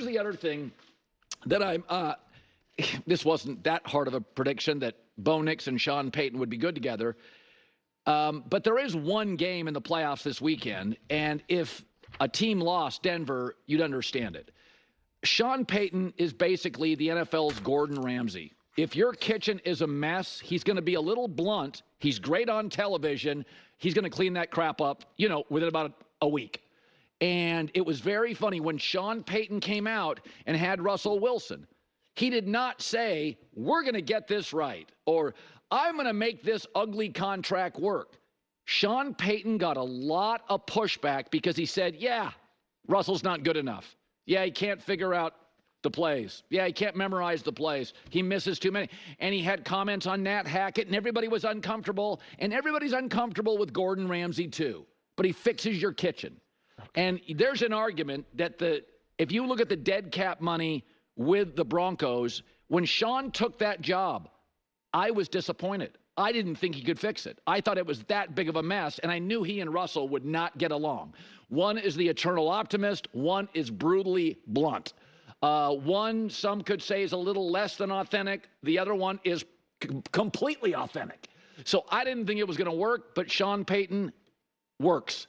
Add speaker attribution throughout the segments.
Speaker 1: here's the other thing that I'm this wasn't that hard of a prediction that Bo Nix and Sean Payton would be good together. But there is one game in the playoffs this weekend, and if a team lost, Denver, you'd understand it. Sean Payton is basically the NFL's Gordon Ramsay. If your kitchen is a mess, he's going to be a little blunt. He's great on television. He's going to clean that crap up, within about a week. And it was very funny when Sean Payton came out and had Russell Wilson. He did not say, we're going to get this right, or I'm going to make this ugly contract work. Sean Payton got a lot of pushback because he said, yeah, Russell's not good enough. Yeah, he can't figure out the plays. Yeah, he can't memorize the plays. He misses too many. And he had comments on Nat Hackett, and everybody was uncomfortable. And everybody's uncomfortable with Gordon Ramsay too. But he fixes your kitchen. And there's an argument that if you look at the dead cap money with the Broncos, when Sean took that job, I was disappointed. I didn't think he could fix it. I thought it was that big of a mess, and I knew he and Russell would not get along. One is the eternal optimist. One is brutally blunt. One, some could say, is a little less than authentic. The other one is completely authentic. So I didn't think it was going to work, but Sean Payton works.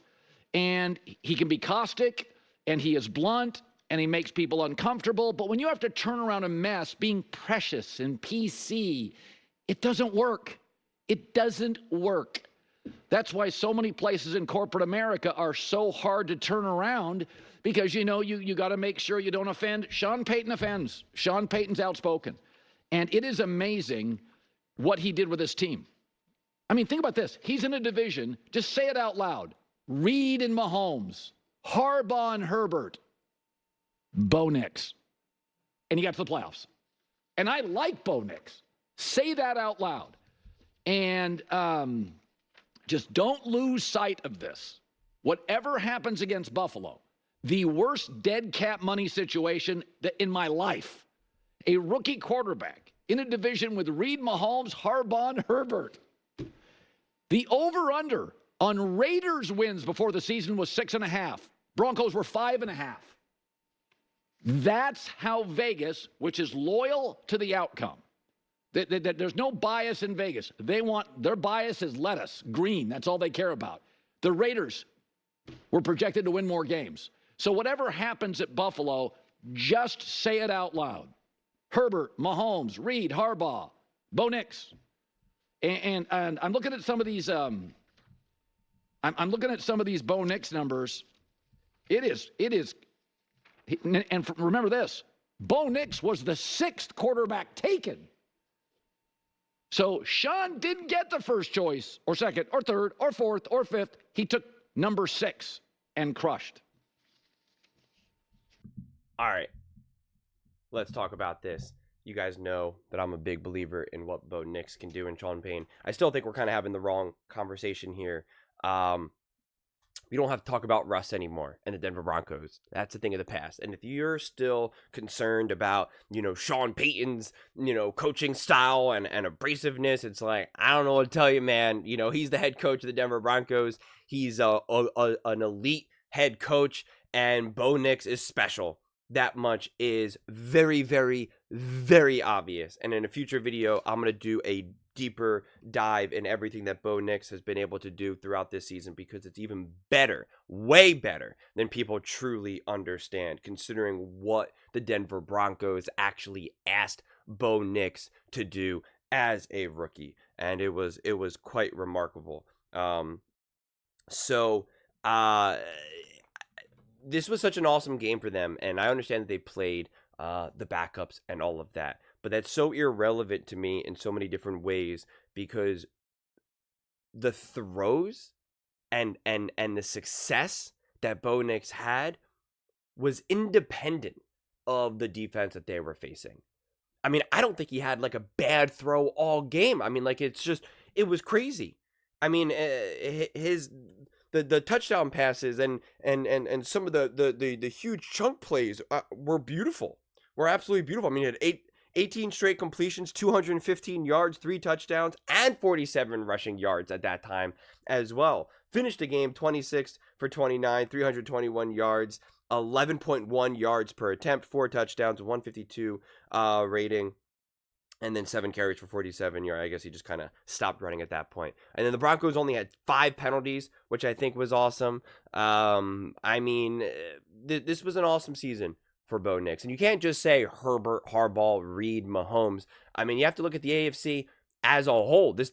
Speaker 1: And he can be caustic, and he is blunt, and he makes people uncomfortable. But when you have to turn around a mess, being precious and PC, it doesn't work. It doesn't work. That's why so many places in corporate America are so hard to turn around, because you got to make sure you don't offend. Sean Payton offends. Sean Payton's outspoken. And it is amazing what he did with his team. I mean, think about this. He's in a division, just say it out loud. Reed and Mahomes, Harbaugh and Herbert, Bo Nix. And he got to the playoffs. And I like Bo Nix. Say that out loud. And just don't lose sight of this. Whatever happens against Buffalo, the worst dead cap money situation in my life. A rookie quarterback in a division with Reed, Mahomes, Harbaugh, and Herbert. The over-under on Raiders wins before the season was 6.5. Broncos were 5.5. That's how Vegas, which is loyal to the outcome. There's no bias in Vegas. Their bias is lettuce, green. That's all they care about. The Raiders were projected to win more games. So whatever happens at Buffalo, just say it out loud. Herbert, Mahomes, Reed, Harbaugh, Bo Nix. And I'm looking at some of these I'm looking at some of these Bo Nix numbers. It is, and remember this, Bo Nix was the 6th quarterback taken. So Sean didn't get the first choice, or second, or third, or fourth, or fifth. He took number 6 and crushed.
Speaker 2: All right, let's talk about this. You guys know that I'm a big believer in what Bo Nix can do in Sean Payton. I still think we're kind of having the wrong conversation here. We don't have to talk about Russ anymore and the Denver Broncos. That's a thing of the past. And if you're still concerned about, Sean Payton's, coaching style and abrasiveness, it's like, I don't know what to tell you, man. He's the head coach of the Denver Broncos. He's an elite head coach, and Bo Nix is special. That much is very, very, very obvious. And in a future video, I'm going to do a deeper dive in everything that Bo Nix has been able to do throughout this season, because it's even better, way better than people truly understand, considering what the Denver Broncos actually asked Bo Nix to do as a rookie. And it was quite remarkable. This was such an awesome game for them, and I understand that they played the backups and all of that, but that's so irrelevant to me in so many different ways, because the throws and the success that Bo Nix had was independent of the defense that they were facing. I mean, I don't think he had like a bad throw all game. I mean, like, it was crazy. I mean, the touchdown passes and some of the huge chunk plays were beautiful. Were absolutely beautiful. I mean, he had 18 straight completions, 215 yards, 3 touchdowns, and 47 rushing yards at that time as well. Finished the game 26 for 29, 321 yards, 11.1 yards per attempt, 4 touchdowns, 152 rating, and then 7 carries for 47 yards. I guess he just kind of stopped running at that point. And then the Broncos only had 5 penalties, which I think was awesome. I mean, this was an awesome season for Bo Nix. And you can't just say Herbert, Harbaugh, Reed, Mahomes. I mean, you have to look at the AFC as a whole. This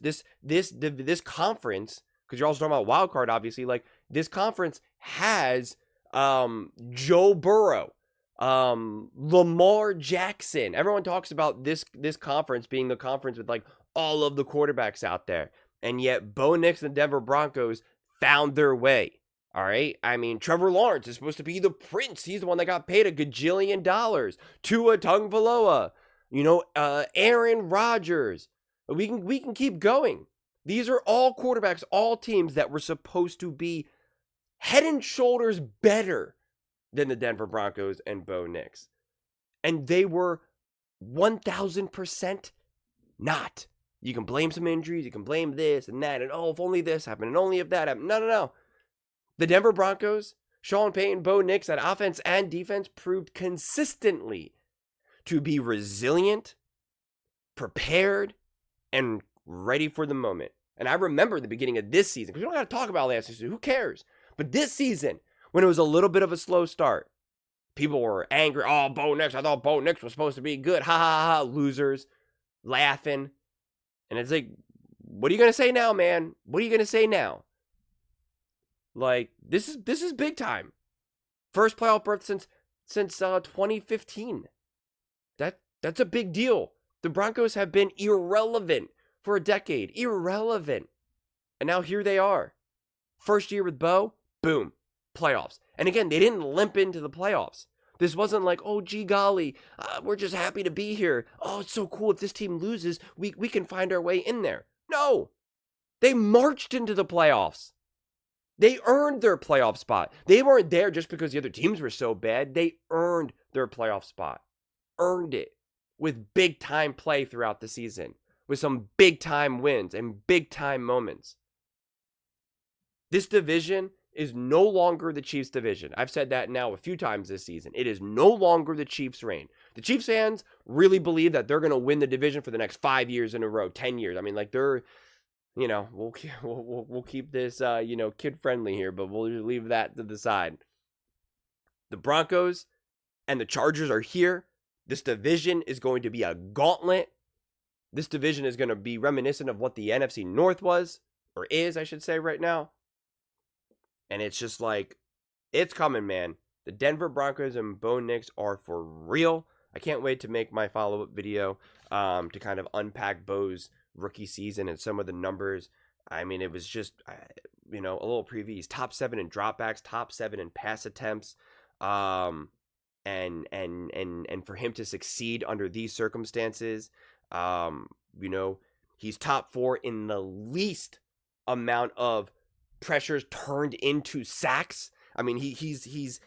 Speaker 2: conference, because you're also talking about wild card, obviously, like this conference has Joe Burrow, Lamar Jackson. Everyone talks about this conference being the conference with like all of the quarterbacks out there, and yet Bo Nix and the Denver Broncos found their way. All right, I mean, Trevor Lawrence is supposed to be the prince. He's the one that got paid $1 gajillion. Tua Tagovailoa, Aaron Rodgers. We can keep going. These are all quarterbacks, all teams that were supposed to be head and shoulders better than the Denver Broncos and Bo Nix. And they were 1,000% not. You can blame some injuries, you can blame this and that, and if only this happened, and only if that happened. No. The Denver Broncos, Sean Payton, Bo Nix, at offense and defense proved consistently to be resilient, prepared, and ready for the moment. And I remember the beginning of this season, because we don't got to talk about last season, who cares? But this season, when it was a little bit of a slow start, people were angry. Oh, Bo Nix, I thought Bo Nix was supposed to be good. Ha ha ha, losers, laughing. And it's like, what are you going to say now, man? What are you going to say now? Like, this is big time. First playoff berth since 2015. That's a big deal. The Broncos have been irrelevant for a decade. Irrelevant. And now here they are. First year with Bo, boom, playoffs. And again, they didn't limp into the playoffs. This wasn't like, oh, gee golly, we're just happy to be here. Oh, it's so cool. If this team loses, we can find our way in there. No. They marched into the playoffs. They earned their playoff spot. They weren't there just because the other teams were so bad. They earned their playoff spot. Earned it with big-time play throughout the season, with some big-time wins and big-time moments. This division is no longer the Chiefs' division. I've said that now a few times this season. It is no longer the Chiefs' reign. The Chiefs fans really believe that they're going to win the division for the next 5 years in a row, 10 years. I mean, like they're, we'll keep this, kid-friendly here, but we'll just leave that to the side. The Broncos and the Chargers are here. This division is going to be a gauntlet. This division is going to be reminiscent of what the NFC North was, or is, I should say, right now. And it's just like, it's coming, man. The Denver Broncos and Bo Nix are for real. I can't wait to make my follow-up video to kind of unpack Bo's rookie season and some of the numbers. I mean, it was just, a little preview. He's top 7 in dropbacks, top 7 in pass attempts. And for him to succeed under these circumstances, he's top 4 in the least amount of pressures turned into sacks. I mean, he's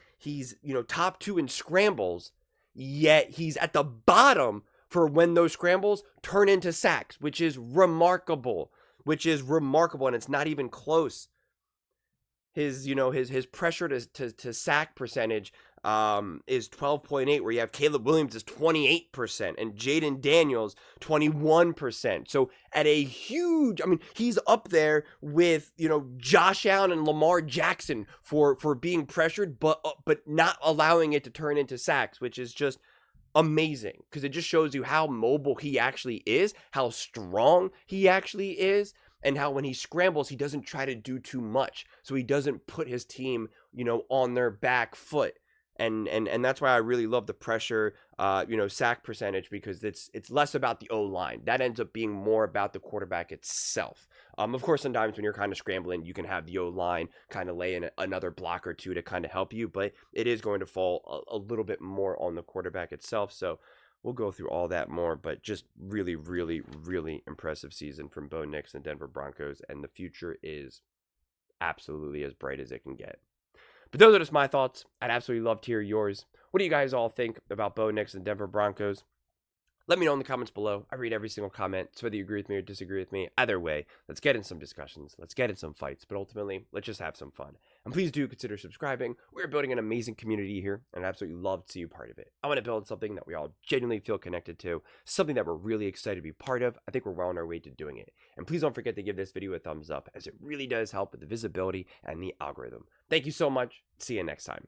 Speaker 2: top 2 in scrambles, yet he's at the bottom for when those scrambles turn into sacks, which is remarkable, and it's not even close. His pressure to sack percentage is 12.8, where you have Caleb Williams is 28% and Jaden Daniels 21%. So at a huge, he's up there with, Josh Allen and Lamar Jackson for being pressured, but not allowing it to turn into sacks, which is just amazing, because it just shows you how mobile he actually is, how strong he actually is, and how when he scrambles, he doesn't try to do too much. So he doesn't put his team, on their back foot. And that's why I really love the pressure, sack percentage, because it's less about the O-line. That ends up being more about the quarterback itself. Of course, sometimes when you're kind of scrambling, you can have the O-line kind of lay in another block or two to kind of help you, but it is going to fall a little bit more on the quarterback itself. So we'll go through all that more, but just really, really, really impressive season from Bo Nix and Denver Broncos, and the future is absolutely as bright as it can get. But those are just my thoughts. I'd absolutely love to hear yours. What do you guys all think about Bo Nix and Denver Broncos? Let me know in the comments below. I read every single comment, so whether you agree with me or disagree with me, either way, let's get in some discussions. Let's get in some fights. But ultimately, let's just have some fun. And please do consider subscribing. We're building an amazing community here, and I'd absolutely love to see you part of it. I want to build something that we all genuinely feel connected to, something that we're really excited to be part of. I think we're well on our way to doing it. And please don't forget to give this video a thumbs up, as it really does help with the visibility and the algorithm. Thank you so much. See you next time.